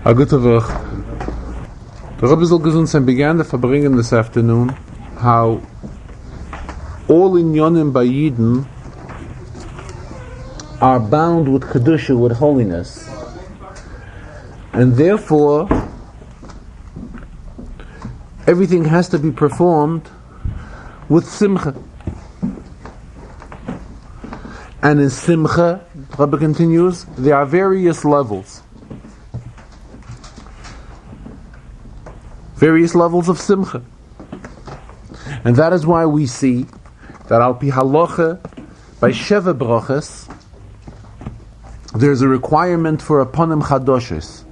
A gute Woche. The Rebbe soll gesund sein began the Farbrengen this afternoon how all inyonim by Yidden are bound with Kedusha, with holiness, and therefore everything has to be performed with Simcha. And in Simcha, the Rebbe continues, there are various levels. Various levels of Simcha. And that is why we see that al pi halacha, by Sheva Brachas, there's a requirement for a panim chadoshes,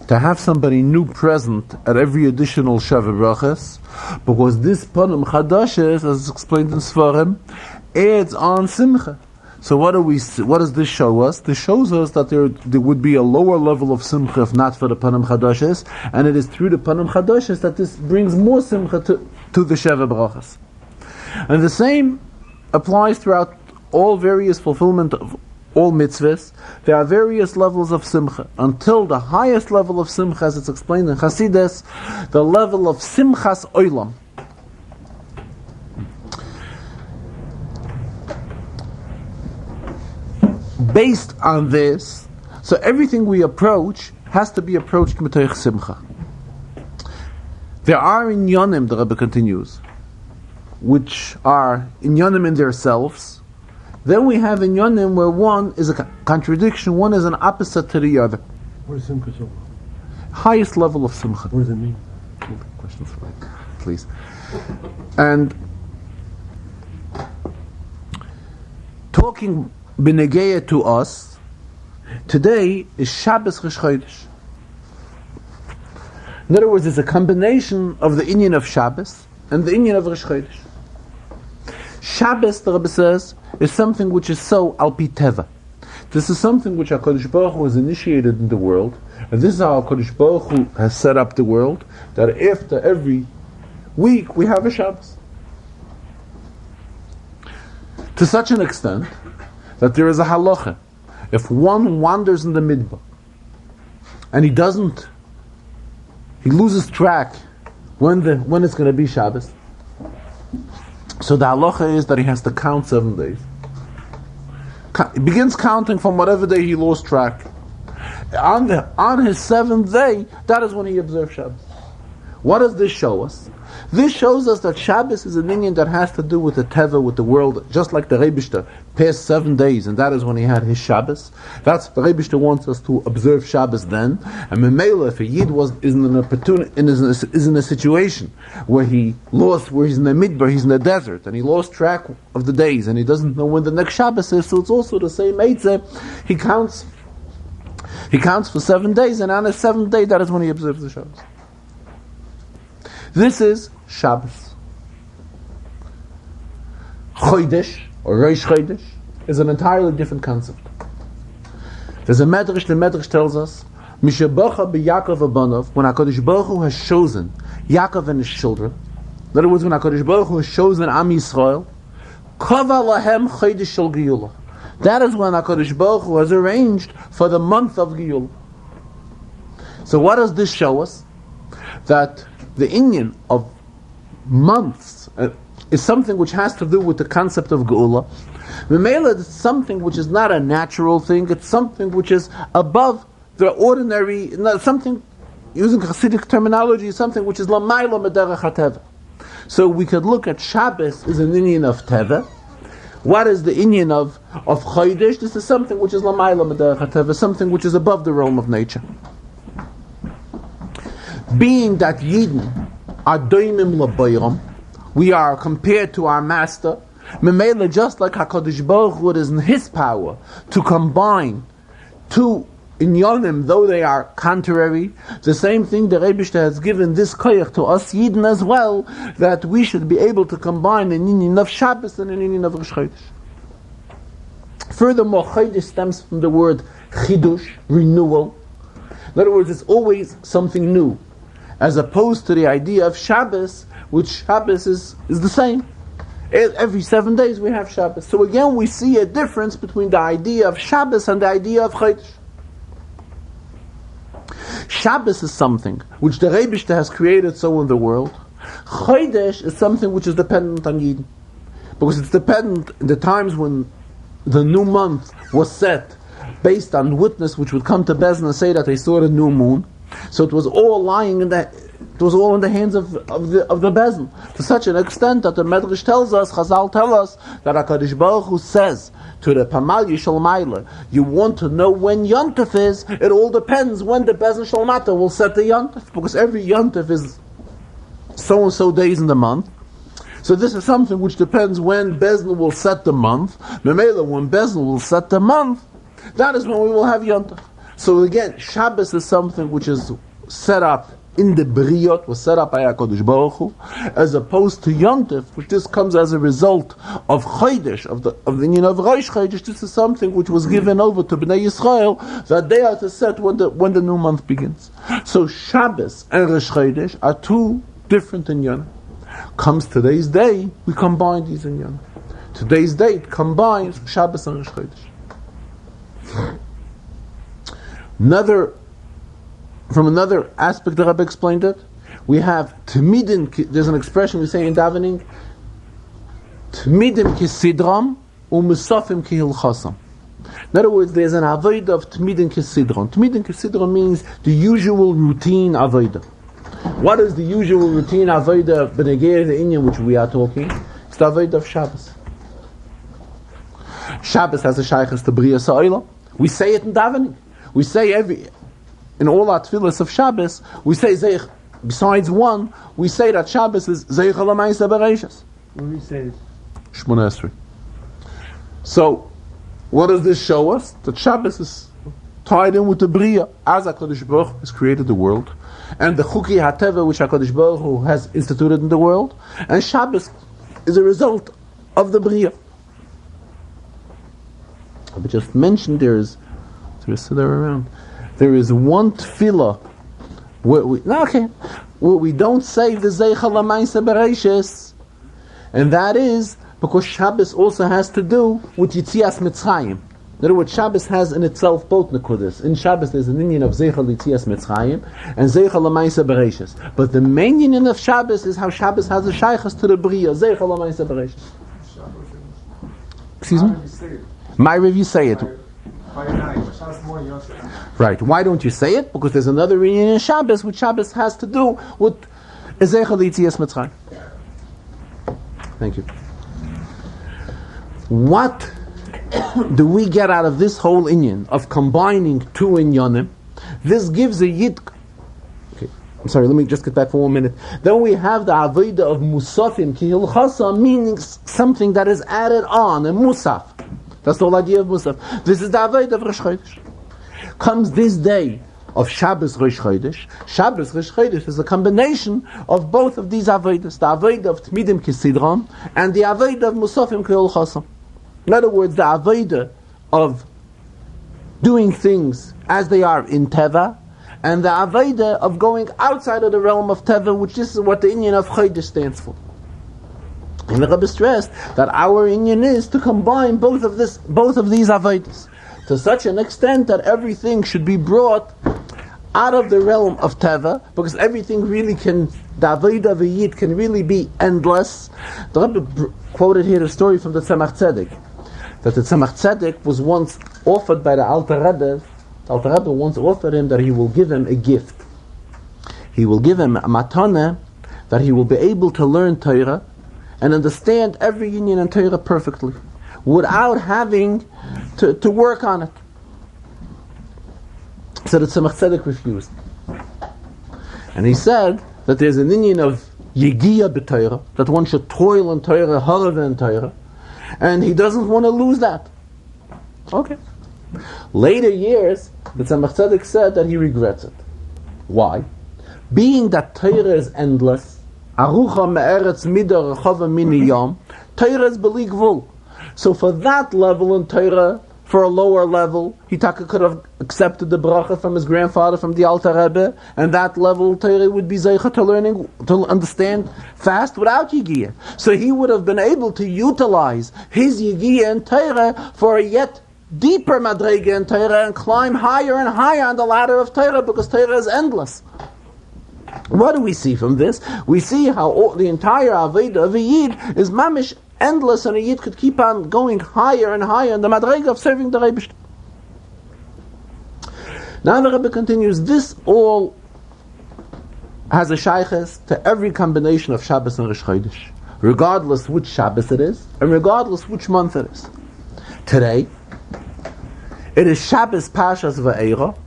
to have somebody new present at every additional Sheva Brachas, because this panim chadoshes, as explained in Svarim, adds on Simcha. So what does this show us? This shows us that there would be a lower level of Simcha if not for the Panim Chadoshes, and it is through the Panim Chadoshes that this brings more Simcha to the Sheva Brachas. And the same applies throughout all various fulfillment of all mitzvahs. There are various levels of Simcha, until the highest level of Simcha, as it's explained in Chasidus, the level of Simchas Olam. Based on this, so everything we approach has to be approached mitoich simcha. There are inyonim, the Rebbe continues, which are inyonim in themselves. Then we have inyonim where one is a contradiction, one is an opposite to the other. What is simcha so? Highest level of simcha. What does it mean? Questions for me, please. And talking B'negeya to us, today is Shabbos Rosh Chodesh. In other words, it's a combination of the inyan of Shabbos and the inyan of Rosh Chodesh. Shabbos, the Rebbe says, is something which is so al pi teva. This is something which HaKadosh Baruch Hu has initiated in the world, and this is how HaKadosh Baruch Hu has set up the world, that after every week we have a Shabbos. To such an extent that there is a halacha. If one wanders in the midbar and he loses track when it's going to be Shabbos, so the halacha is that he has to count 7 days. He begins counting from whatever day he lost track. On his 7th day, that is when he observes Shabbos. What does this show us? This shows us that Shabbos is an inyan that has to do with the teva, with the world, just like the Rebishter passed 7 days, and that is when he had his Shabbos. That's the Rebishter wants us to observe Shabbos then. And Memela, if a Yid is in a situation where he's in the midbar, he's in the desert, and he lost track of the days, and he doesn't know when the next Shabbos is, so it's also the same Eitzah. He counts for 7 days, and on his 7th day, that is when he observes the Shabbos. This is Shabbos. Chodesh, or Rosh Chodesh, is an entirely different concept. There's a Medrash, the Medrash tells us, Mishabacha b'Yakov abanov, when HaKadosh Baruch Hu has chosen Yaakov and his children, in other words, when HaKadosh Baruch Hu has chosen Am Yisrael, Kava lahem Chodesh shel Geulah. That is when HaKadosh Baruch Hu has arranged for the month of Geulah. So what does this show us? That the inyan of months is something which has to do with the concept of Geula. Memela is something which is not a natural thing, it's something which is above the ordinary, something, using Hasidic terminology, something which is Lamayla Mederach HaTeva. So we could look at Shabbos as an inyan of Teva. What is the inyan of Chodesh? This is something which is Lamayla Mederach HaTeva, something which is above the realm of nature. Being that Yidden are doimim labayram, we are compared to our master. Memela, just like HaKadosh Baruch Hu, it is in His power to combine two inyonim, though they are contrary. The same thing the Rebishter has given this koyach to us Yidden as well, that we should be able to combine an inyan of Shabbos and an inyan of Rosh Chodesh. Furthermore, Chodesh stems from the word chidush, renewal. In other words, it's always something new, as opposed to the idea of Shabbos, which Shabbos is the same. Every 7 days we have Shabbos. So again, we see a difference between the idea of Shabbos and the idea of Chodesh. Shabbos is something which the Rebishter has created so in the world. Chodesh is something which is dependent on Yidden. Because it's dependent in the times when the new month was set based on witness which would come to Bezdin and say that they saw the new moon. So it was all lying in the hands of the Bezdin, to such an extent that the Medrash tells us, Chazal tell us, that HaKadosh Baruch Hu says to the Pamal Yishal Maila, you want to know when Yontif is, it all depends when the Bezdin Shalmata will set the Yontif, because every Yontif is so and so days in the month. So this is something which depends when Bezdin will set the month. Memela, when Bezdin will set the month, that is when we will have Yontif. So again, Shabbos is something which is set up in the Briot, was set up by HaKadosh Baruch Hu, as opposed to Yontif, which this comes as a result of Chodesh, of the union of Rosh Chodesh. This is something which was given over to Bnei Yisrael, that they are to set when the new month begins. So Shabbos and Rosh Chodesh are two different inyanim. Comes today's day, we combine these inyanim. Today's date combines Shabbos and Rosh Chodesh. From another aspect, the Rebbe explained it. We have Tmidin. There's an expression we say in davening: Tmidim kisidram u'musafim kihilchasam. In other words, there's an avodah of Tmidin kisidram. Tmidin kisidram means the usual routine avodah. What is the usual routine avodah b'negei the inyan which we are talking? It's the avodah of Shabbos. Shabbos has a shaychus to Bria Sa'ila. We say it in davening. We say in all our tefillas of Shabbos, we say Zeich, besides one, we say that Shabbos is Zeich Alamaysa Bereishas. When we say it? Shmona Esrei. So, what does this show us? That Shabbos is tied in with the Bria, as HaKadosh Baruch Hu has created the world, and the Chuki HaTeva which HaKadosh Baruch Hu has instituted in the world, and Shabbos is a result of the Bria. I just mentioned there is one tefillah where we don't say the Zeicha L'Maisa Bereishis, and that is because Shabbos also has to do with Yitzias Mitzrayim. In other words, Shabbos has in itself both nekudas. In Shabbos there's an inyan of Zeicha L'Yitzias Mitzrayim and Zeicha L'Maisa Bereishis. But the main inyan of Shabbos is how Shabbos has a shaychus to the Bria, Zeicha L'Maisa Bereishis. Excuse me? My review say it. Right. Why don't you say it? Because there's another reading in Shabbos which Shabbos has to do with Ezechel Yitzias Mitzrayim. Thank you. What do we get out of this whole inyan of combining two inyanim? This gives a yid. Okay, I'm sorry. Let me just get back for 1 minute. Then we have the avodah of musafim kihilchasa, meaning something that is added on, a musaf. That's the whole idea of Musaf. This is the Avodah of Rosh Chodesh. Comes this day of Shabbos Rosh Chodesh. Shabbos Rosh Chodesh is a combination of both of these Avodas. The Avodah of Tmidim Kisidram and the Avodah of Musafim K'ol Chasam. In other words, the Avodah of doing things as they are in Teva, and the Avodah of going outside of the realm of Teva, which is what the inyan of Chodesh stands for. And the Rebbe stressed that our inyan is to combine both of these avodas to such an extent that everything should be brought out of the realm of Teva, because everything really the avodah of a Yid can really be endless. The Rebbe quoted here a story from the Tzemach Tzedek, that the Tzemach Tzedek was once offered by the Alter Rebbe. The Alter Rebbe once offered him that he will give him a gift. He will give him a matana, that he will be able to learn Torah and understand every union in Torah perfectly, without having to work on it. So the Tzemach Tzedek refused. And he said that there's an union of Yegiya b'Torah, that one should toil in Torah, harava in Torah, and he doesn't want to lose that. Okay. Later years, the Tzemach Tzedek said that he regrets it. Why? Being that Torah is endless, Arucha me'eretz midar rechava mini yom, Torah is beli gvul. So for that level in Torah, for a lower level, he could have accepted the bracha from his grandfather, from the Alter Rebbe, and that level Torah would be zeicha to understand fast without Yigiyah. So he would have been able to utilize his Yigiyah in Torah for a yet deeper madrega in Torah and climb higher and higher on the ladder of Torah, because Torah is endless. What do we see from this? We see how the entire Aveda of a Yid is mamish endless, and a Yid could keep on going higher and higher in the madrega of serving the Rebbe. Now the Rebbe continues, this all has a shayches to every combination of Shabbos and Rosh Chodesh, regardless which Shabbos it is, and regardless which month it is. Today, it is Shabbos Pashas Va'era,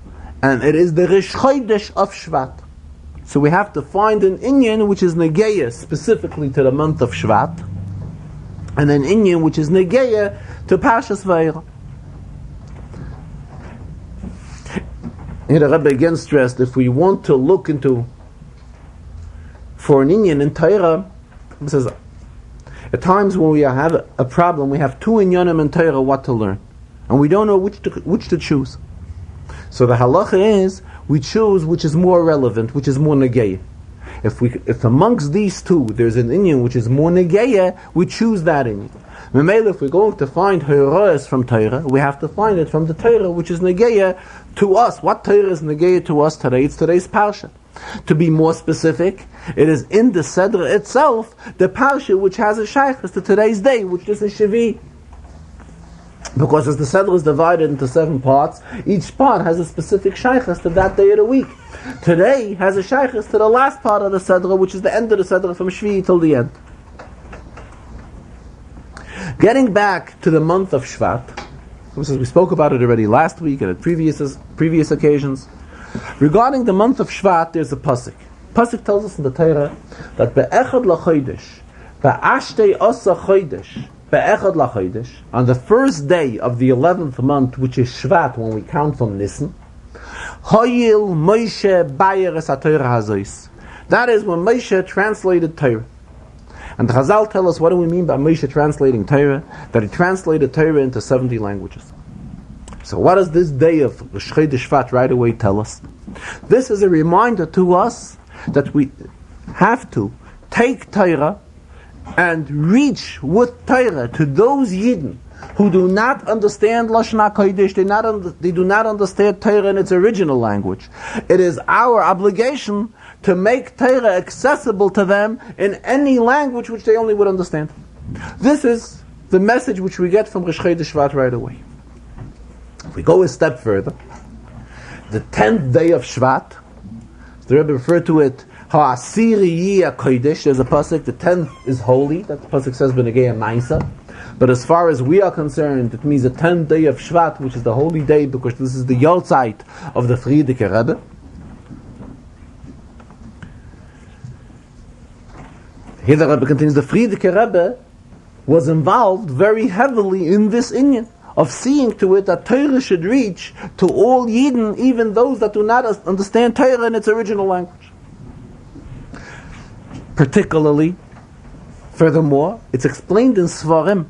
and it is the Rosh Chodesh of Shvat. So we have to find an inyan which is negeya specifically to the month of Shvat, and an inyan which is negeya to Pashas Va'era. Here the Rebbe again stressed, if we want to look into for an inyan in Torah, he says, at times when we have a problem, we have two inyanim in Torah what to learn, and we don't know which to choose. So the halacha is, we choose which is more relevant, which is more negeya. If amongst these two there's an inyan which is more negeya, we choose that inyan. Memela, if we're going to find Horoes from Torah, we have to find it from the Torah which is negeya to us. What Torah is negeya to us today? It's today's parsha. To be more specific, it is in the Sedra itself, the parsha which has a shaykhs to today's day, which is a Shavi. Because as the Sedra is divided into 7 parts, each part has a specific shaykhs to that day of the week. Today has a shaykhs to the last part of the Sedra, which is the end of the Sedra from Shvi till the end. Getting back to the month of Shvat, we spoke about it already last week and at previous occasions. Regarding the month of Shvat, there's a pasuk. Pasuk tells us in the Torah that be'echad lachodesh, be'ashtei asa chodesh, be'echad lachodesh, on the first day of the 11th month, which is Shvat, when we count from Nisan, Hoyil Moshe Bayeres HaTorah Hazois. That is when Moshe translated Torah. And the Chazal tell us what do we mean by Moshe translating Torah? That he translated Torah into 70 languages. So what does this day of Rosh Chodesh Shvat right away tell us? This is a reminder to us that we have to take Torah and reach with Torah to those Yidden who do not understand Lashon HaKodesh, they do not understand Torah in its original language. It is our obligation to make Torah accessible to them in any language which they only would understand. This is the message which we get from Rosh Chodesh Shvat right away. If we go a step further, the 10th day of Shvat, the Rebbe referred to it, Ha'asiri Yi HaKodesh, there's a pasuk, the 10th is holy, that the pasuk says B'negei Maisa. But as far as we are concerned, it means the 10th day of Shvat, which is the holy day, because this is the Yortzeit of the Frierdiker Rebbe. Here the Rebbe continues, the Frierdiker Rebbe was involved very heavily in this inyan of seeing to it that Torah should reach to all Yidden, even those that do not understand Torah in its original language. Particularly, furthermore, it's explained in Svarim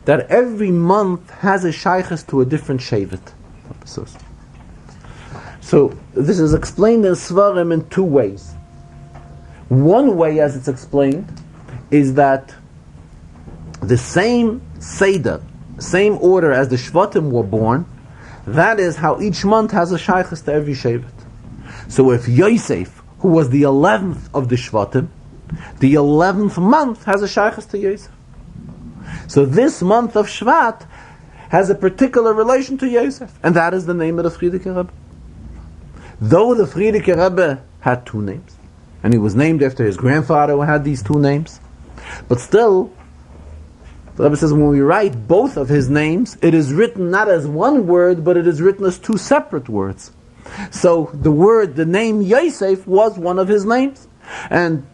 that every month has a shaykhs to a different shevet. So this is explained in Svarim in 2 ways. One way, as it's explained, is that the same Seder, same order as the Shvatim were born, that is how each month has a shaykhs to every shevet. So if Yosef, who was the 11th of the Shvatim, the 11th month has a shaykhs to Yosef. So this month of Shvat has a particular relation to Yosef, and that is the name of the Frierdiker Rebbe. Though the Frierdiker Rebbe had 2 names, and he was named after his grandfather who had these 2 names, but still, the Rebbe says when we write both of his names, it is written not as one word, but it is written as 2 separate words. So the name Yosef was one of his names, and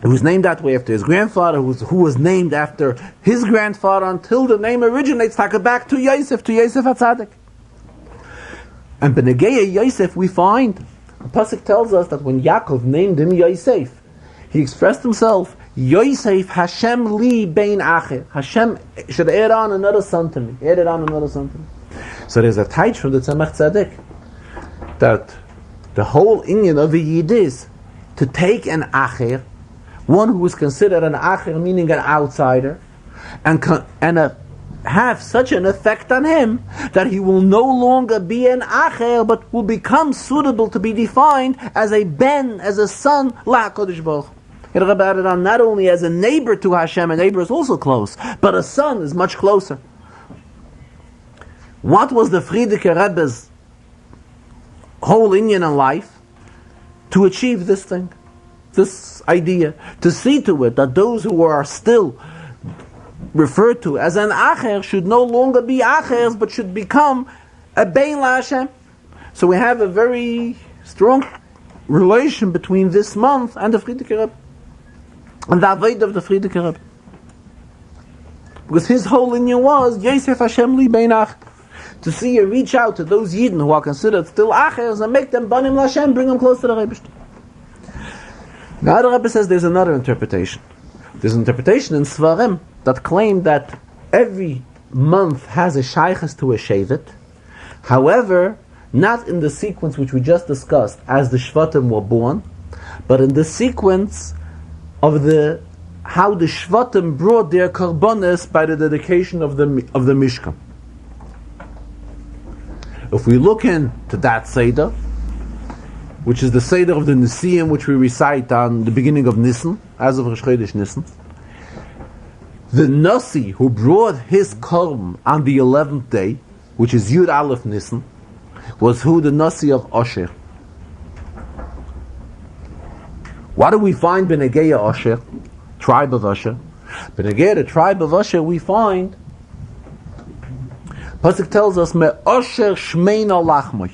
it was named that way after his grandfather, who was named after his grandfather, until the name originates back to Yosef HaTzadik. And B'negei Yosef, we find, the pasuk tells us that when Yaakov named him Yosef, he expressed himself, Yosef Hashem li bein acher. Hashem should add on another son to me. So there's a taich from the Tzemach Tzedek that the whole inyan of a Yid is to take an acher, one who is considered an acher, meaning an outsider, and have such an effect on him that he will no longer be an acher, but will become suitable to be defined as a ben, as a son, la'HaKadosh Baruch Hu. It added on not only as a neighbor to Hashem, a neighbor is also close, but a son is much closer. What was the Frierdiker Rebbe's whole inyan in life? To achieve this thing, this idea, to see to it that those who are still referred to as an acher should no longer be achers, but should become a bein la Hashem. So we have a very strong relation between this month and the Frierdiker Rebbe, and the avodah of the Frierdiker Rebbe, because his whole inyan was Yosef Hashem li bein ach, to see and reach out to those Yidden who are considered still achers and make them banim la Hashem, bring them close to the Rebbe. Now the Rebbe says there's another interpretation. There's an interpretation in Svarim that claim that every month has a shaykhs to a shevet. However, not in the sequence which we just discussed as the Shvatim were born, but in the sequence of how the Shvatim brought their karbonis by the dedication of the Mishkan. If we look into that Seder, which is the Seder of the Nesiim, which we recite on the beginning of Nisan, as of Rosh Chodesh Nisan, the Nasi who brought his korban on the 11th day, which is Yud Aleph Nisan, was who? The Nasi of Asher. What do we find Benegeya Asher, tribe of Asher? Benegeya, the tribe of Asher, we find Pasuk tells us, Me Asher Shmeina Lachmoi.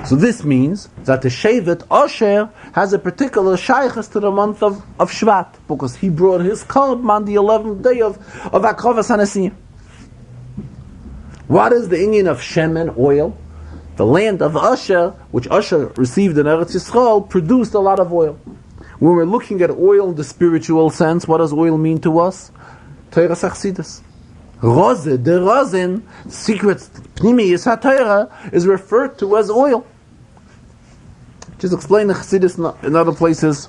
So this means that the Shevet Asher has a particular shaykhs to the month of Shvat, because he brought his korban on the 11th day of Akrovas HaNesiyim. What is the inyan of Shemen, oil? The land of Asher, which Asher received in Eretz Yisrael, produced a lot of oil. When we're looking at oil in the spiritual sense, what does oil mean to us? Torah Chassidus. Rose, the rosin, secret Pnimiyus HaTorah, is referred to as oil. Just explain the Chassidus in other places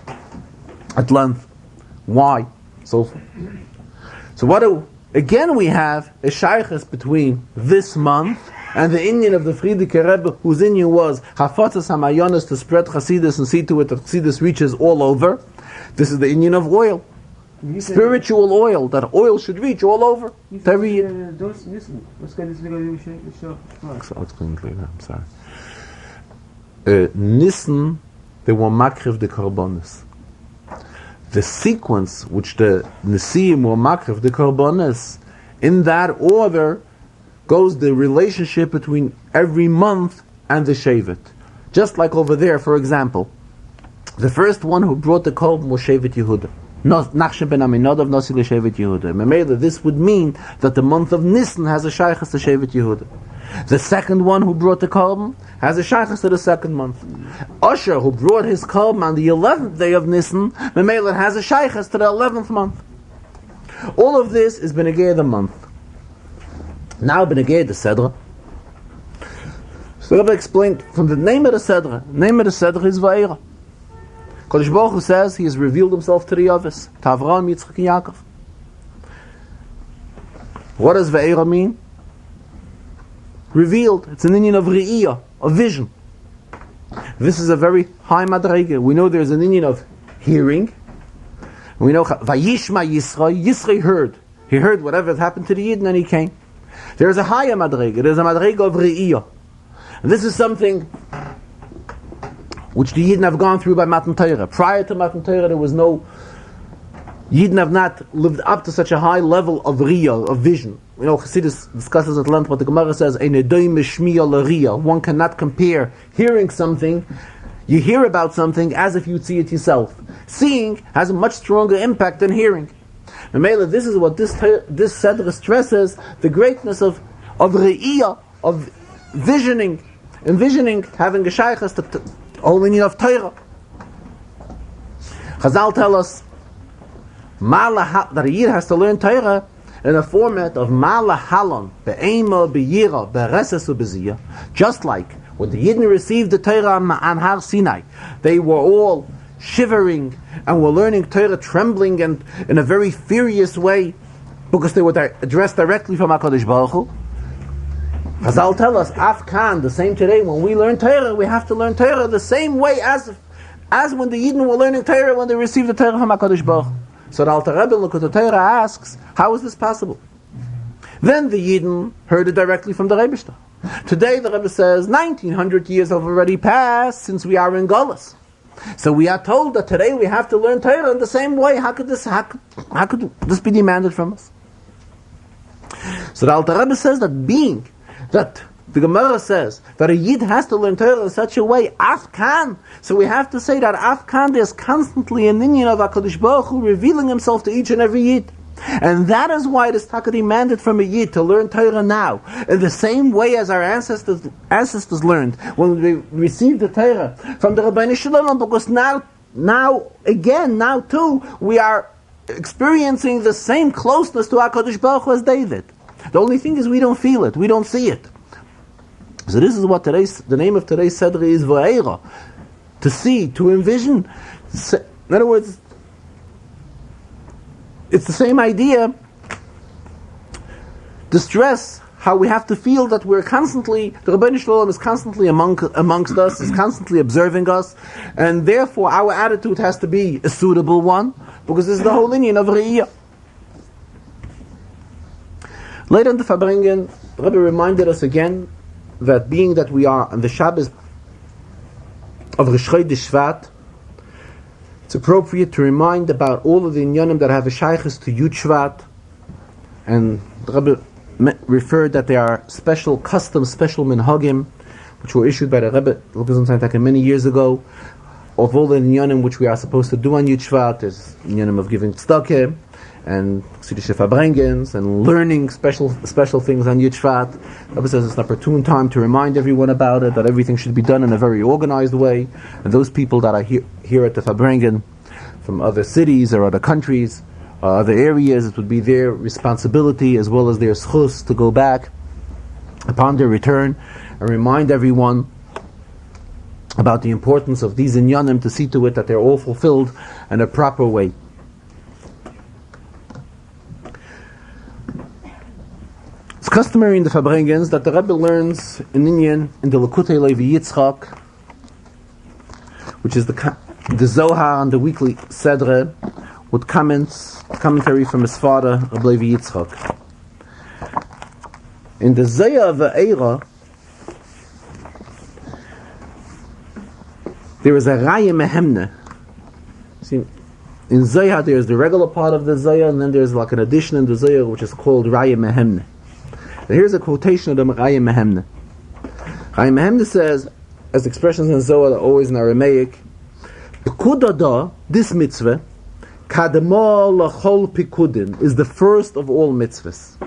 at length. Why? So again we have a shaykhs between this month and the inyan of the Frierdiker Rebbe, whose inyan was Hafatzas HaMayonos, to spread Chassidus and see to it that Chassidus reaches all over. This is the inyan of oil. Spiritual oil, that oil should reach all over. Every year. I'll explain it later, I'm sorry. Nissen, they were makriv the karbonis. The sequence which the Nesiim were makriv the karbonis, in that order goes the relationship between every month and the Shevet. Just like over there, for example, the first one who brought the korban was Shevet Yehuda. Nachshon ben Aminadav Nasi l'Shevet Yehuda. Memela, this would mean that the month of Nisan has a shaykhs to Shevet Yehuda. The second one who brought the korban has a shaykhs to the second month. Asher, who brought his korban on the 11th day of Nisan, Memela has a shaykhs to the 11th month. All of this is Benegei the month. Now Benegei the Sedra. So the Rebbe explained from the name of the Sedra. The name of the Sedra is Va'era. Kodesh Baruch Hu says He has revealed Himself to the Yavis, to Avraham, Yitzchak, and Yaakov. What does Ve'era mean? Revealed. It's an inyan of Re'iyah, of vision. This is a very high madrege. We know there's an inyan of hearing. We know Vayishma Yisrael. Yisrael heard. He heard whatever had happened to the Yidden and he came. There's a higher madrege. There's a madrege of Re'iyah. And this is something which the Yidden have gone through by Matan Torah. Prior to Matan Torah, there was no... Yidden have not lived up to such a high level of Riyah, of vision. You know, Chassidus discusses at length what the Gemara says, one cannot compare hearing something, you hear about something as if you'd see it yourself. Seeing has a much stronger impact than hearing. Memela, this is what this Sedra stresses, the greatness of Riyah, of visioning, envisioning, having a shaykhs to whole meaning of Torah. Chazal tell us that a Yid has to learn Torah in a format of Mala Halon, Be'ema, Be'yira, Be'reses, Be'ziyah. Just like when the Yidden received the Torah on Har Sinai, they were all shivering and were learning Torah trembling and in a very furious way. because they were addressed directly from HaKadosh Baruch Hu. Chazal tell us, Afkan, the same today, when we learn Torah, we have to learn Torah the same way as when the Yidden were learning Torah when they received the Torah from HaKadosh Baruch Hu. So the Alter Rebbe, look at the Torah, asks, how is this possible? Then the Yidden heard it directly from the Rebbe. Today the Rebbe says, 1900 years have already passed since we are in Golus. So we are told that today we have to learn Torah in the same way. How could this be demanded from us? So the Alter Rebbe says that the Gemara says that a Yid has to learn Torah in such a way, Afkan. So we have to say that Afkan, there's constantly an inyan of HaKadosh Baruch Hu revealing himself to each and every Yid. And that is why it is taka demanded from a Yid to learn Torah now, in the same way as our ancestors learned when they received the Torah from the Rabbeinu Shalom, because now too, we are experiencing the same closeness to HaKadosh Baruch Hu as David. The only thing is we don't feel it, we don't see it. So this is what the name of today's Sedra is Va'era. To see, to envision. In other words, it's the same idea. The stress, how we have to feel that we're constantly, the Rabbeinu Shalom is constantly amongst us, is constantly observing us, and therefore our attitude has to be a suitable one, because this is the whole inyan of Re'iyah. Later in the Farbrengen, the Rebbe reminded us again that being that we are on the Shabbos of Rosh Chodesh Shvat, it's appropriate to remind about all of the inyanim that have a shaykhus to Yud Shvat, and the Rebbe referred that there are special customs, special minhagim, which were issued by the Rebbe many years ago, of all the inyanim which we are supposed to do on Yud Shvat. There's inyanim of giving tzedakah, and Farbrengens, and learning special things on Yud Shvat. The Rebbe says it's an opportune time to remind everyone about it, that everything should be done in a very organized way. And those people that are here at the Farbrengen from other cities or other countries, other areas, it would be their responsibility as well as their schus to go back upon their return and remind everyone about the importance of these inyanim, to see to it that they're all fulfilled in a proper way. It's customary in the Farbrengens that the Rebbe learns in Inyan in the Lekutei Levi Yitzchak, which is the Zohar and the weekly Sedre, with commentary from his father, Rabbi Levi Yitzchak. In the Zayah of Eira, there is a Raya Mehemne. See, in Zayah there is the regular part of the Zayah, and then there's like an addition in the Zayah which is called Raya Mehemne. Here's a quotation of the Raya Mehemne. Raya Mehemne says, as expressions in Zohar are always in Aramaic, Pekudada, this mitzvah, Kadema lachol pikudin, is the first of all mitzvahs.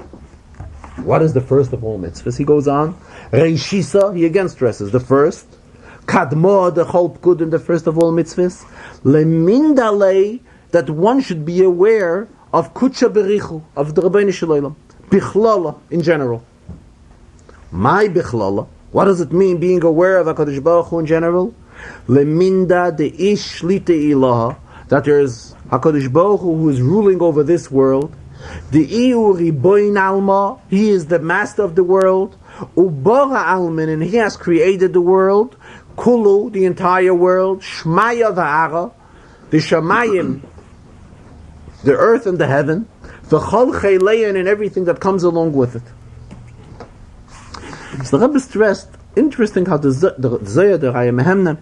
What is the first of all mitzvahs? He goes on, Reishisa, he again stresses, the first, Kadma the chol pikudin, the first of all mitzvahs, Lemindalei, that one should be aware of Kutsha Berichu, of the Rabbeinu Shalom. Bichlala, in general. My bichlala, what does it mean, being aware of HaKadosh Baruch Hu in general? Leminda de ish shlite ilaha, that there is HaKadosh Baruch Hu is ruling over this world. The iu riboin alma, he is the master of the world. Ubara almin, and he has created the world. Kulu, the entire world. Shmaya va'ara, the shamayim, the earth and the heaven. V'chol cheilein, and everything that comes along with it. So the Rebbe stressed, interesting how the Zayah, the Raya Mehemne,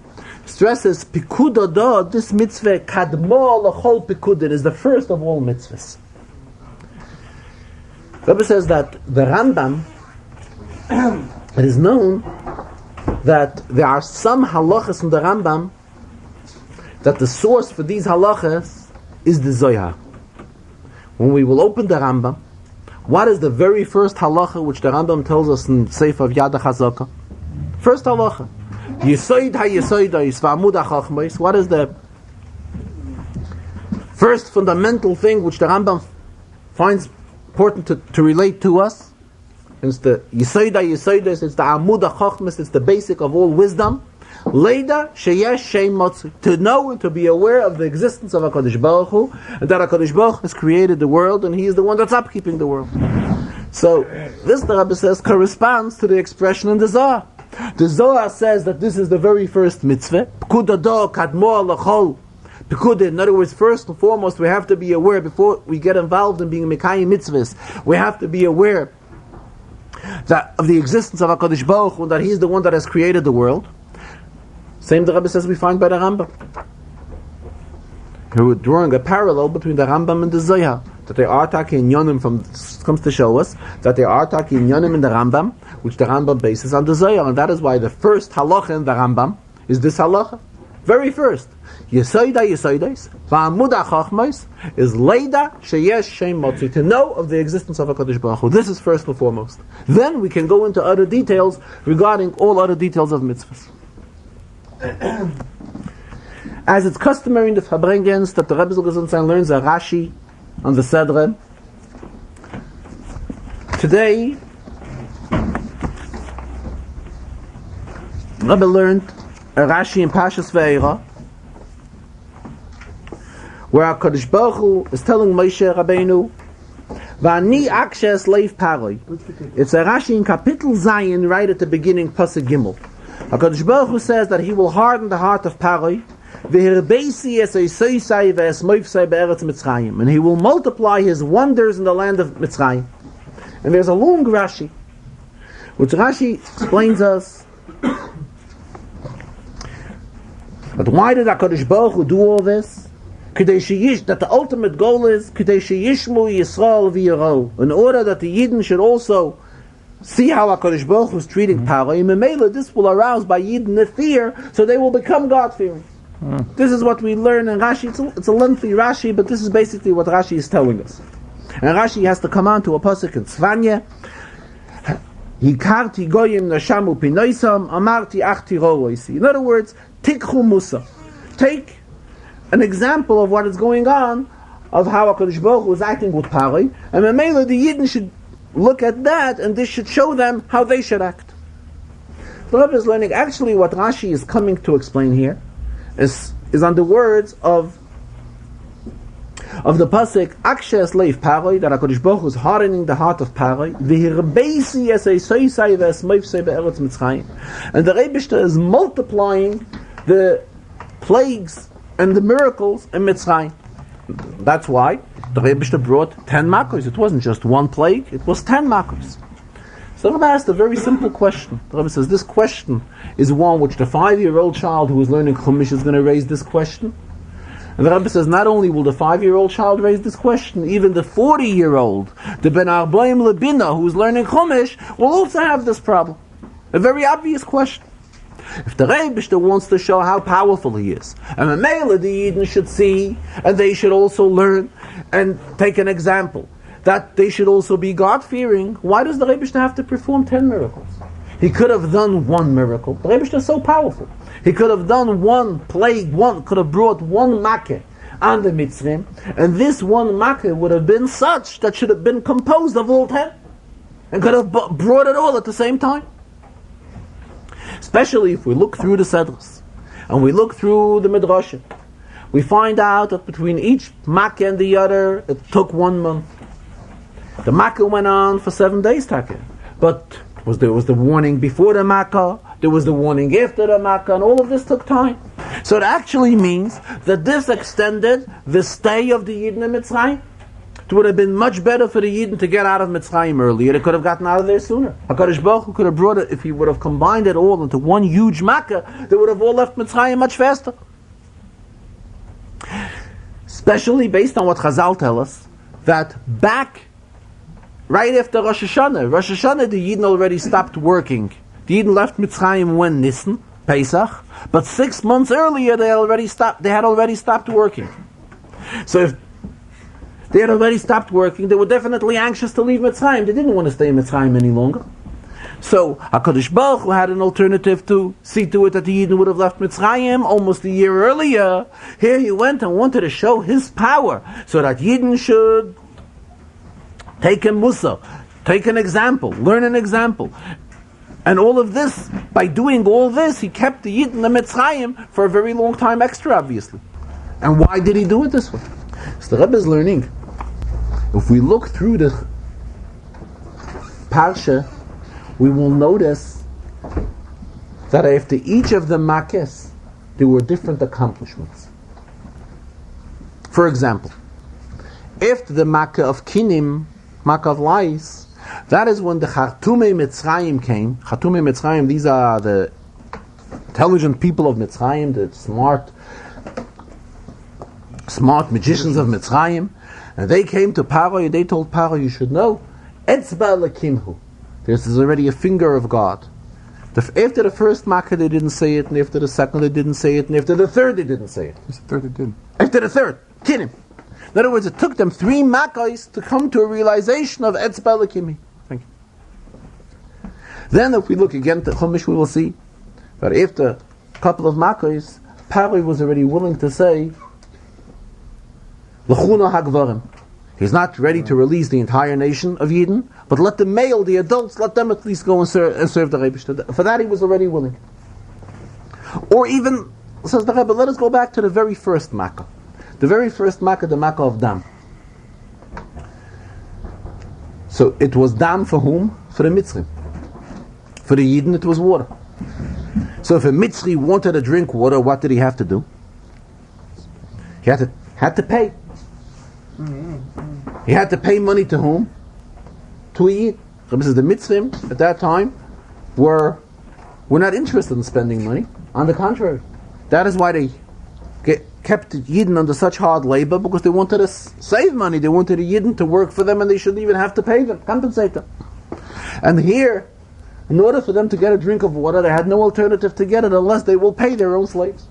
stresses Pikudada, this mitzvah, Kadma l'chol Pikudin, is the first of all mitzvahs. The Rebbe says that the Rambam, it is known that there are some halachas in the Rambam, that the source for these halachas is the Zohar. When we will open the Rambam, what is the very first halacha which the Rambam tells us in Sefer of Yad HaChazaka? First halacha. Yisoid ha-yisoidais v'amud ha-chachmais. What is the first fundamental thing which the Rambam finds important to relate to us? It's the Yisoid ha-yisoidais, it's the amud ha-chachmais, it's the basic of all wisdom. Leida sheyesh shem motzi, to know and to be aware of the existence of HaKadosh Baruch Hu, and that HaKadosh Baruch Hu has created the world, and He is the one that's upkeeping the world. So, this, the Rebbe says, corresponds to the expression in the Zohar. The Zohar says that this is the very first mitzvah. Pekudado kadmo lachol. Pekudah, in other words, first and foremost, we have to be aware, before we get involved in being Mekayim mitzvahs, we have to be aware that of the existence of HaKadosh Baruch Hu, and that He is the one that has created the world. Same the Rebbe says we find by the Rambam. Here we're drawing a parallel between the Rambam and the Zohar, that there are taki inyanim comes to show us that there are taki inyanim in the Rambam, which the Rambam bases on the Zohar, and that is why the first halacha in the Rambam is this halacha. Very first, Yesoida Yesoides, Va'amuda Chachmos, is Leida Sheyesh Shem Motzi, to know of the existence of HaKadosh Baruch Hu. This is first and foremost. Then we can go into other details regarding all other details of mitzvahs. As it's customary in the Farbrengens that the Rebbe Zilgazunsan learns a Rashi on the Sedre. Today, Rebbe learned a Rashi in Pashas Ve'era, where HaKadosh Baruch Hu is telling Moshe Rabbeinu, V'ani akshes leif paroi. It's a Rashi in Kapitel Zayin, right at the beginning, Pasuk Gimel. HaKadosh Baruch Hu says that He will harden the heart of Paroi, and He will multiply His wonders in the land of Mitzrayim. And there's a long Rashi, which Rashi explains us. But why did HaKadosh Baruch Hu do all this? That the ultimate goal is in order that the Yidden should also see how HaKadosh Baruch Hu is treating Paroi. Memela, this will arouse by Yidden the fear, so they will become God-fearing. This is what we learn in Rashi. It's a lengthy Rashi, but this is basically what Rashi is telling us. And Rashi has to come on to a pasuk in Tzvanya. Hikarti goyim nashamu pinoisam amarti achti rovoisi. In other words, tikhu musa. Take an example of what is going on, of how HaKadosh Baruch Hu is acting with Paroi, and Memela, the Yidden should look at that, and this should show them how they should act. The Rebbe is learning, actually what Rashi is coming to explain here is on the words of the pasuk Akshes Leif Paroi, that HaKadosh Baruch Hu is hardening the heart of Paroi, V'hirbeisi es soisai v'esmoifsei be'eretz Mitzrayim, and the Rebbe is multiplying the plagues and the miracles in Mitzrayim. That's why the Rebbe brought 10 makos. It wasn't just one plague, it was 10 makos. So the Rebbe asked a very simple question. The Rebbe says this question is one which the 5-year-old child who is learning Chumash is going to raise this question. And the Rebbe says not only will the 5-year-old child raise this question, even the 40-year-old, the Ben Arblaim Lebina, who is learning Chumash, will also have this problem. A very obvious question. If the Rebbe wants to show how powerful he is, and the Mele the Yidden should see, and they should also learn, and take an example, that they should also be God-fearing, why does the Rebbe have to perform 10 miracles? He could have done one miracle. The Rebbe is so powerful. He could have done one plague, could have brought one makkah on the Mitzrim, and this one makkah would have been such that should have been composed of all 10, and could have brought it all at the same time. Especially if we look through the Sedras, and we look through the Midrashim, we find out that between each makkah and the other, it took 1 month. The makkah went on for 7 days, but there was the warning before the makkah, there was the warning after the makkah, and all of this took time. So it actually means that this extended the stay of the Yidden in Mitzrayim. It would have been much better for the Yidden to get out of Mitzrayim earlier. They could have gotten out of there sooner. HaKadosh Baruch Hu could have brought it, if he would have combined it all into one huge makkah, they would have all left Mitzrayim much faster. Especially based on what Chazal tell us, that back right after Rosh Hashanah, the Yidden already stopped working. The Yidden left Mitzrayim when Nisan, Pesach, but 6 months earlier they had already stopped working. So if they had already stopped working, they were definitely anxious to leave Mitzrayim. They didn't want to stay in Mitzrayim any longer. So HaKadosh Baruch Hu had an alternative to see to it that the Yidden would have left Mitzrayim almost a year earlier. Here he went and wanted to show his power, so that Yidden should take a musa, take an example, learn an example. And all of this, by doing all this, he kept the Yid in the Mitzrayim for a very long time extra, obviously. And why did he do it this way? So the Rebbe is learning. If we look through the Parsha, we will notice that after each of the Makkahs, there were different accomplishments. For example, after the Makkah of Kinim, Makkah of Lais, that is when the Chartumei Mitzrayim came. Chartumei Mitzrayim, these are the intelligent people of Mitzrayim, the smart magicians of Mitzrayim. And they came to Paro and they told Paro, you should know, Etzba Lekimhu. This is already a finger of God. After the first Makkah they didn't say it, and after the second they didn't say it, and after the third they didn't say it. After the third they didn't. After the third, Kinim. In other words, it took them 3 Makkahs to come to a realization of Etzba Lekimhi. Thank you. Then if we look again to Chumash, we will see that after a couple of Makkahs, Paro was already willing to say, L'chuna hagvarim. He's not ready to release the entire nation of Yidden, but let the adults, let them at least go and serve the Rebbe. For that he was already willing. Or even, says the Rebbe, let us go back to the very first Makkah. The very first Makkah, the Makkah of Dam. So it was Dam for whom? For the Mitzrim. For the Yidden it was water. So if a Mitzri wanted to drink water, what did he have to do? He had to pay. He had to pay money to whom? To a Yid. This is the Mitzrim at that time were not interested in spending money. On the contrary, that is why they kept Yidden under such hard labor, because they wanted to save money. They wanted the Yidden to work for them, and they shouldn't even have to pay them, compensate them. And here, in order for them to get a drink of water, they had no alternative to get it unless they will pay their own slaves.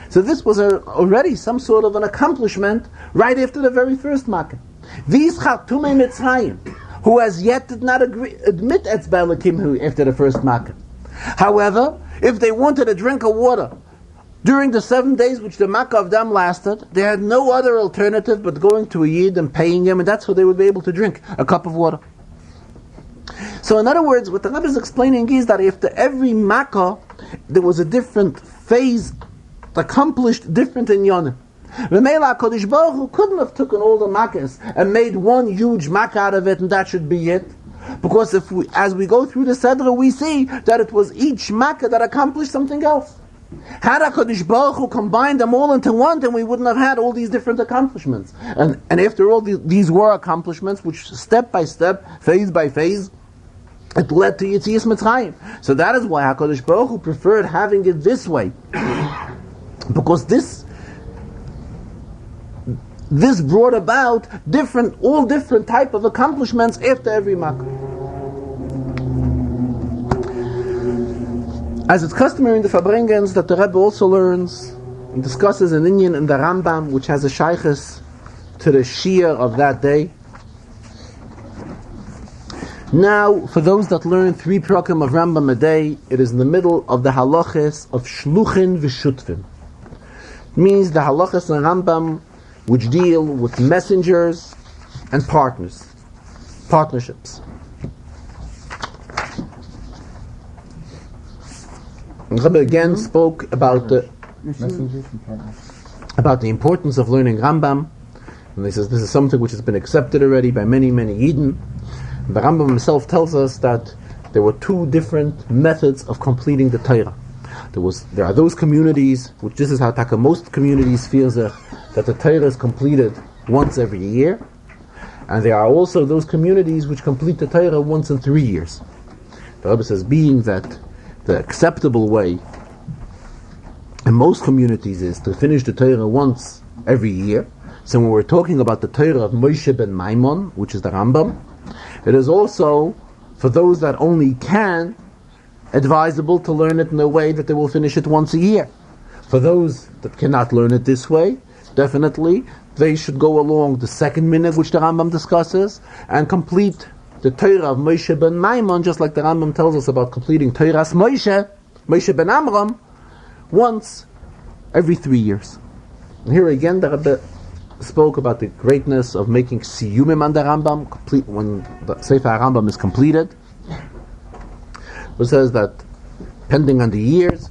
So this was already some sort of an accomplishment right after the very first Makkah. These Chartumei Mitzrayim, who as yet did not admit Etzba Lekimhu after the first Makkah. However, if they wanted a drink of water during the 7 days which the Makkah of Dam lasted, they had no other alternative but going to a Yid and paying him, and that's what they would be able to drink, a cup of water. So in other words, what the Rebbe is explaining is that after every Makkah, there was a different phase accomplished, different in Yonim. V'meila HaKadosh Baruch Hu couldn't have taken all the Makkahs and made one huge Makkah out of it and that should be it. Because as we go through the Sedra, we see that it was each Makkah that accomplished something else. Had HaKadosh Baruch Hu combined them all into one, then we wouldn't have had all these different accomplishments. And after all, these were accomplishments which step by step, phase by phase, it led to Yetzias Mitzrayim. So that is why HaKadosh Baruch Hu preferred having it this way. Because this brought about all different type of accomplishments after every Makkah. As it's customary in the Farbrengens that the Rebbe also learns and discusses an inyan in the Rambam, which has a shaykhus to the Shia of that day. Now, for those that learn 3 prakim of Rambam a day, it is in the middle of the halachas of shluchin v'shutvim. It means the halachas in Rambam which deal with messengers and partnerships. And Rebbe again spoke about the importance of learning Rambam, and he says this is something which has been accepted already by many Yidden. The Rambam himself tells us that there were 2 different methods of completing the Torah. There are those communities, which this is how most communities feel that the Torah is completed once every year, and there are also those communities which complete the Torah once in 3 years. The Rebbe says, being that the acceptable way in most communities is to finish the Torah once every year, so when we're talking about the Torah of Moshe ben Maimon, which is the Rambam, it is also, for those that only can, advisable to learn it in a way that they will finish it once a year. For those that cannot learn it this way, definitely, they should go along the second minhag which the Rambam discusses, and complete the Torah of Moshe ben Maimon, just like the Rambam tells us about completing Torah's Moshe ben Amram, once every 3 years. And here again, the Rebbe spoke about the greatness of making siyumim on the Rambam, when the Sefer Rambam is completed. who says that, depending on the years,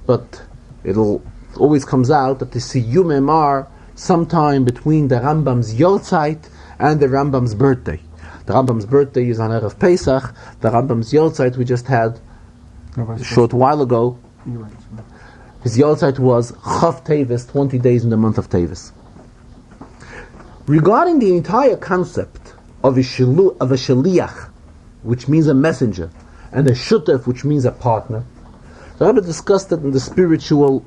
but it'll always comes out that the Siyumim are sometime between the Rambam's Yortzeit and the Rambam's birthday. The Rambam's birthday is on Erev Pesach. The Rambam's Yortzeit we just had a short while ago. His Yortzeit was Chav Tevis, 20 days in the month of Tevis. Regarding the entire concept of a shaliach, which means a messenger, and a shutef, which means a partner, the Rebbe discussed it in the spiritual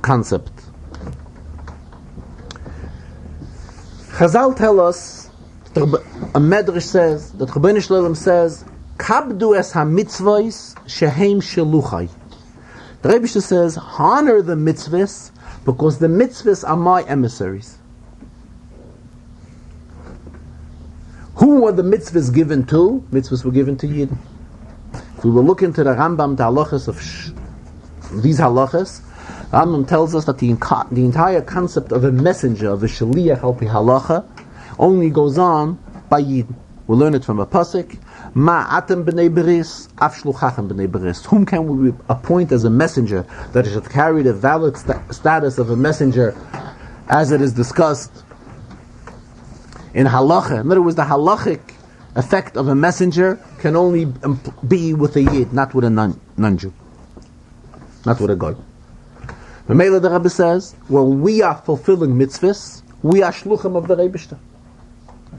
concept. Chazal tell us, a Medrash says, that Rabbeinu Shalom says, Kabdu es ha-mitzvahs shehem sheluchai. The Rebbe says, honor the mitzvahs, because the mitzvahs are my emissaries. Who were the mitzvahs given to? Mitzvahs were given to Yidden. If we will look into the Rambam, the halachas of these halachas, Rambam tells us that the entire concept of a messenger, of a shaliach al pi halacha, only goes on by Yidden. We learn it from a pasuk, Ma atem b'nei beris, af shluchachem b'nei beris. Whom can we appoint as a messenger that should carry the valid status of a messenger as it is discussed in halacha? In other words, the halachic effect of a messenger can only be with a Yid, not with a non-Jew, not with a Goy. The Mela the Rebbe says, when we are fulfilling mitzvahs, we are shluchim of the Rebishter.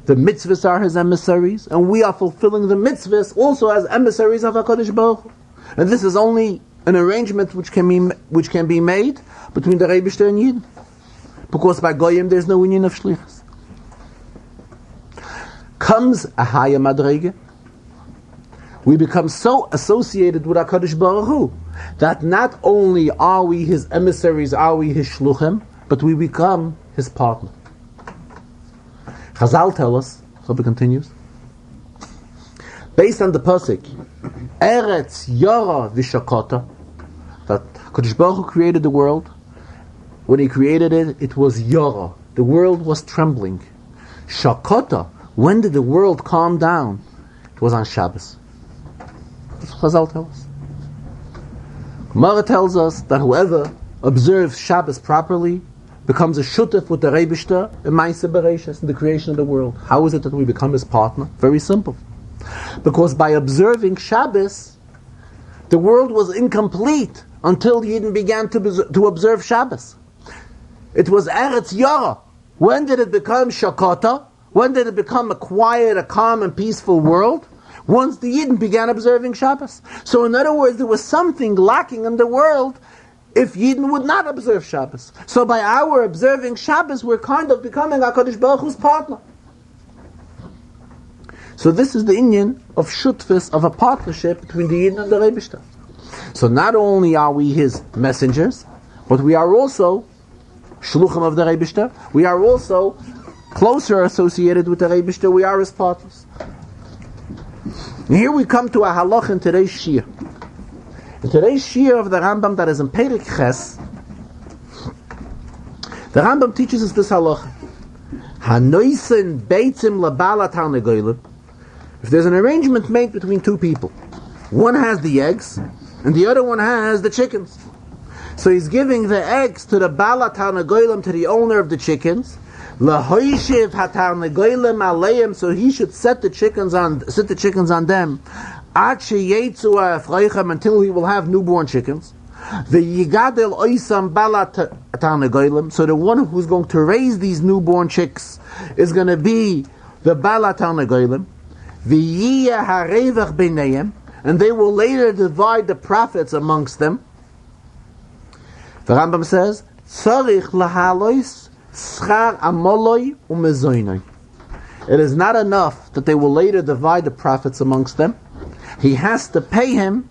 The mitzvahs are his emissaries, and we are fulfilling the mitzvahs also as emissaries of HaKadosh Baruch Hu. And this is only an arrangement which can be made between the Rebishter and Yid, because by Goyim there's no union of shlichus. Comes a higher madrege, we become so associated with HaKadosh Baruch Hu that not only are we his emissaries, are we his shluchim, but we become his partner. Chazal tell us, Rabbi continues, based on the pasuk, Eretz Yara V'Shakota, that HaKadosh Baruch Hu created the world. When he created it, it was Yara. The world was trembling. Shakota, when did the world calm down? It was on Shabbos. That's what Chazal tells us. Gemara tells us that whoever observes Shabbos properly becomes a shutef with the Rebishter in Ma'aseh Bereishis, in the creation of the world. How is it that we become his partner? Very simple. Because by observing Shabbos, the world was incomplete until Yidden began to observe Shabbos. It was Eretz Yara. When did it become Shakata? When did it become a quiet, a calm and peaceful world? Once the Yidden began observing Shabbos. So in other words, there was something lacking in the world if Yidden would not observe Shabbos. So by our observing Shabbos, we're kind of becoming HaKadosh Baruch Hu's partner. So this is the inyan of shutfis, of a partnership between the Yidden and the Rebishter. So not only are we his messengers, but we are also shluchim of the Rebishter. We are also closer associated with the Rebishter. We are his partners. And here we come to a halach in today's shir. In today's shir of the Rambam that is in Perik Ches, the Rambam teaches us this halach. Hanoisen beitzim labala tarnegolim. If there's an arrangement made between two people, one has the eggs and the other one has the chickens. So he's giving the eggs to the bala tarnegolim, to the owner of the chickens. Lahoishiv hatarnegolim aleim, so he should sit the chickens on them. Until he will have newborn chickens. The yigadel oisam balat tarnegolim, so the one who's going to raise these newborn chicks is going to be the balat tarnegolim. V'yiyah harevach b'neihem, and they will later divide the profits amongst them. The Rambam says, tzarich lahalois schar amoloi umezoinoi. It is not enough that they will later divide the profits amongst them. He has to pay him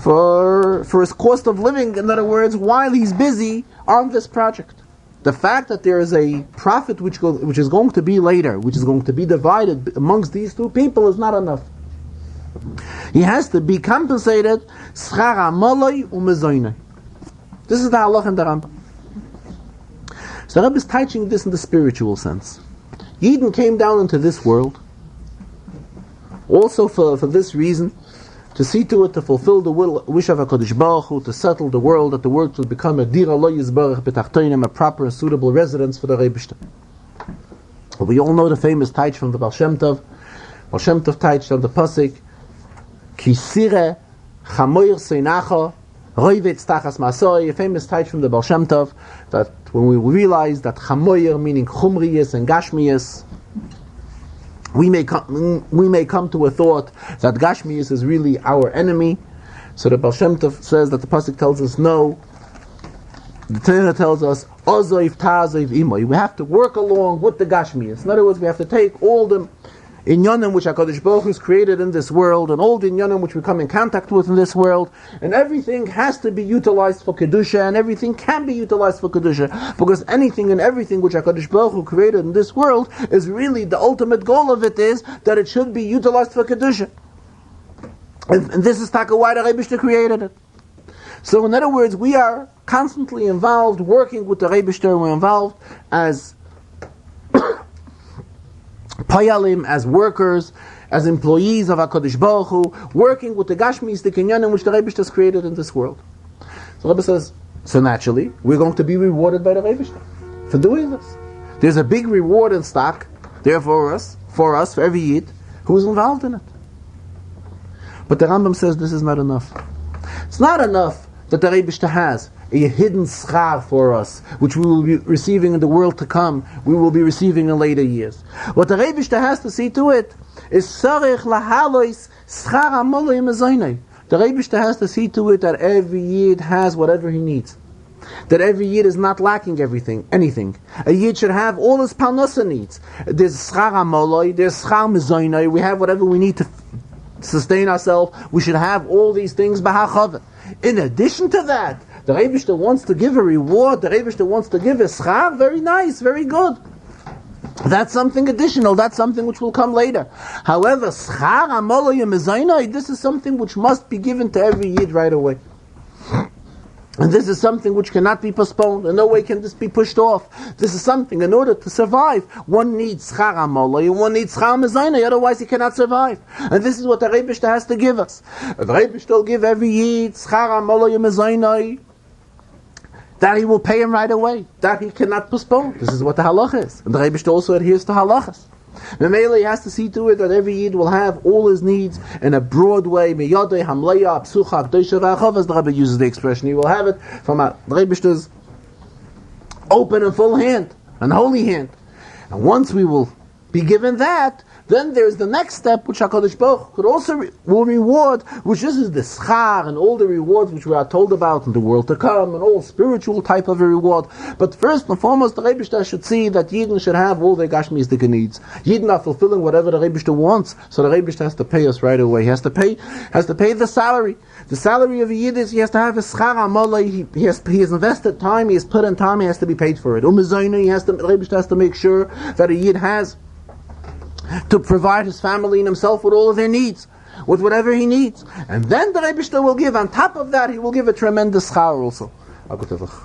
for his cost of living, in other words, while he's busy on this project. The fact that there is a profit which is going to be later, which is going to be divided amongst these two people, is not enough. He has to be compensated. Schar amoloi umezoinoi. This is the halach in the Rambam. So the Rebbe is teaching this in the spiritual sense. Yidden came down into this world also for this reason, to see to it, to fulfill the wish of HaKadosh Baruch Hu, to settle the world, that the world will become a dira lo yizbarach b'tachtonim, a proper and suitable residence for the Rebishter. We all know the famous taich from the Baal Shem Tov. Baal Shem Tov taich on the pasuk, Ki sire chamoyer seinacha roivetz tachas masoi, a famous taich from the Baal Shem Tov, that when we realize that chamoyer meaning chumriyas and gashmiyas, we may come to a thought that gashmiyas is really our enemy. So the Baal Shem Tov says that the pasuk tells us no. The Torah tells us ozoiv ta'azoiv imoy. We have to work along with the gashmiyas. In other words, we have to take all the inyanim which HaKadosh Baruch Hu has created in this world, and all the inyanim which we come in contact with in this world, and everything has to be utilized for Kedusha, and everything can be utilized for Kedusha, because anything and everything which HaKadosh Baruch Hu created in this world is really, the ultimate goal of it is that it should be utilized for Kedusha. And this is taka why the Rebishter created it. So in other words, we are constantly involved, working with the Rebishter. We're involved as payalim, as workers, as employees of HaKadosh Baruch Hu, working with the Gashmis, the Kinyanim which the Rebishter has created in this world. So Rebbe says, so naturally, we're going to be rewarded by the Rebishter for doing this. There's a big reward in stock there for us, for every Yid who is involved in it. But the Rambam says this is not enough. It's not enough that the Rebishter has a hidden schar for us, which we will be receiving in the world to come, we will be receiving in later years. What the Rebishter has to see to it is sarich lahalois schar amolim ezaynei. The Rebishter has to see to it that every Yid has whatever he needs. That every Yid is not lacking anything. A Yid should have all his parnasa needs. There's schar amoloi, there's schar mezaynei, we have whatever we need to sustain ourselves. We should have all these things b'hachava. In addition to that, the Rebishter wants to give a reward, the Rebishter wants to give a schar, very nice, very good. That's something additional, that's something which will come later. However, schar amolayim ezaynai, this is something which must be given to every Yid right away. And this is something which cannot be postponed. In no way can this be pushed off. This is something, in order to survive, one needs schar amalai, one needs schar mezaynai, otherwise he cannot survive. And this is what the Rebishter has to give us. The Rebishter will give every Yid schar amalai mezaynai, that he will pay him right away, that he cannot postpone. This is what the halach is. And the Rebishter also adheres to halachas. Memele, he has to see to it that every Yid will have all his needs in a broad way. Miyadei hamleya psucha k'doisha v'achav, as the Rebbe uses the expression. He will have it from the Rebishter's open and full hand, and holy hand. And once we will be given that, then there's the next step which HaKadosh Baruch could also will reward, which is the schar and all the rewards which we are told about in the world to come, and all spiritual type of a reward. But first and foremost, the Rebishter should see that Yidden should have all their gashmistic needs. Yidden are fulfilling whatever the Rebishter wants, so the Rebishter has to pay us right away. He has to pay the salary. The salary of a Yid is he has to have a schar amalai. He has invested time, he has put in time, he has to be paid for it. The Rebishter has to make sure that a Yid has to provide his family and himself with all of their needs, with whatever he needs. And then the Rebishter will give, on top of that, he will give a tremendous schar also.